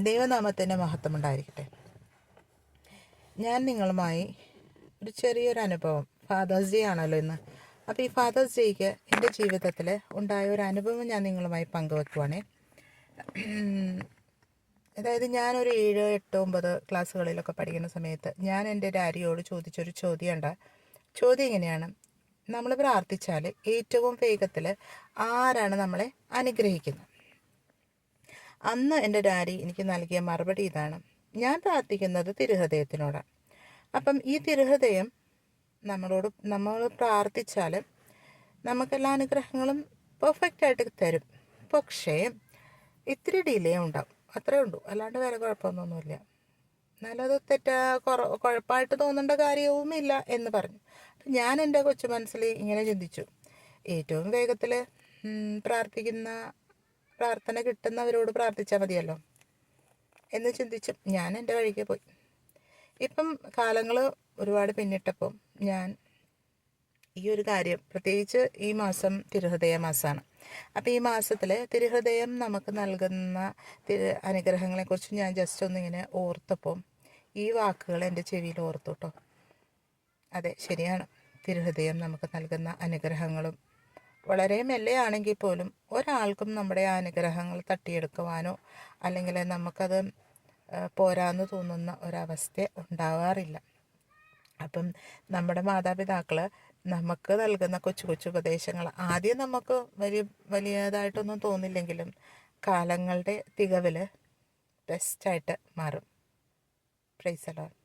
ദൈവനാമത്തിൻ്റെ മഹത്വം ഉണ്ടായിരിക്കട്ടെ. ഞാൻ നിങ്ങളുമായി ഒരു ചെറിയൊരു അനുഭവം, ഫാദേഴ്സ് ഡേ ആണല്ലോ ഇന്ന്. അപ്പോൾ ഈ ഫാദേഴ്സ് ഡേക്ക് എൻ്റെ ജീവിതത്തിൽ ഉണ്ടായ ഒരു അനുഭവം ഞാൻ നിങ്ങളുമായി പങ്കുവെക്കുവാണേ. അതായത് ഞാനൊരു 7, 8, 9 ക്ലാസ്സുകളിലൊക്കെ പഠിക്കുന്ന സമയത്ത് ഞാൻ എൻ്റെ ഡാഡിയോട് ചോദിച്ചൊരു ചോദ്യമുണ്ട്. ചോദ്യം ഇങ്ങനെയാണ്: നമ്മൾ പ്രാർത്ഥിച്ചാൽ ഏറ്റവും വേഗത്തിൽ ആരാണ് നമ്മളെ അനുഗ്രഹിക്കുന്നത്? അന്ന് എൻ്റെ ഡാഡി എനിക്ക് നൽകിയ മറുപടി ഇതാണ്: ഞാൻ പ്രാർത്ഥിക്കുന്നത് തിരുഹൃദയത്തിനോടാണ്. അപ്പം ഈ തിരുഹൃദയം നമ്മൾ പ്രാർത്ഥിച്ചാൽ നമുക്കെല്ലാ അനുഗ്രഹങ്ങളും പെർഫെക്റ്റായിട്ട് തരും. പക്ഷേ ഇത്തിരി ഡിലേ ഉണ്ടാവും, അത്രേ ഉള്ളൂ, അല്ലാണ്ട് വേറെ കുഴപ്പമൊന്നുമില്ല. എന്നാലത് കുഴപ്പമായിട്ട് തോന്നേണ്ട കാര്യവുമില്ല എന്ന് പറഞ്ഞു. അപ്പം ഞാൻ എൻ്റെ കൊച്ചു മനസ്സിൽ ഇങ്ങനെ ചിന്തിച്ചു: ഏറ്റവും വേഗത്തിൽ പ്രാർത്ഥന കിട്ടുന്നവരോട് പ്രാർത്ഥിച്ചാൽ മതിയല്ലോ എന്ന് ചിന്തിച്ച് ഞാൻ എൻ്റെ വഴിക്ക് പോയി. ഇപ്പം കാലങ്ങൾ ഒരുപാട് പിന്നിട്ടപ്പം ഞാൻ ഈ ഒരു കാര്യം, പ്രത്യേകിച്ച് ഈ മാസം തിരുഹൃദയ മാസമാണ്. അപ്പോൾ ഈ മാസത്തിൽ തിരുഹൃദയം നമുക്ക് നൽകുന്ന അനുഗ്രഹങ്ങളെക്കുറിച്ച് ഞാൻ ജസ്റ്റ് ഒന്നിങ്ങനെ ഓർത്തപ്പം ഈ വാക്കുകൾ എൻ്റെ ചെവിയിൽ ഓർത്തു കേട്ടോ. അതെ, ശരിയാണ്. തിരുഹൃദയം നമുക്ക് നൽകുന്ന അനുഗ്രഹങ്ങളും വളരെ മെല്ലെയാണെങ്കിൽ പോലും ഒരാൾക്കും നമ്മുടെ ആ അനുഗ്രഹങ്ങൾ തട്ടിയെടുക്കുവാനോ അല്ലെങ്കിൽ നമുക്കത് പോരാന്ന് തോന്നുന്ന ഒരവസ്ഥ ഉണ്ടാവാറില്ല. അപ്പം നമ്മുടെ മാതാപിതാക്കൾ നമുക്ക് നൽകുന്ന കൊച്ചു കൊച്ചു ഉപദേശങ്ങൾ ആദ്യം നമുക്ക് വലിയതായിട്ടൊന്നും തോന്നില്ലെങ്കിലും കാലങ്ങളുടെ തികവിൽ ബെസ്റ്റായിട്ട് മാറും. Praise the Lord.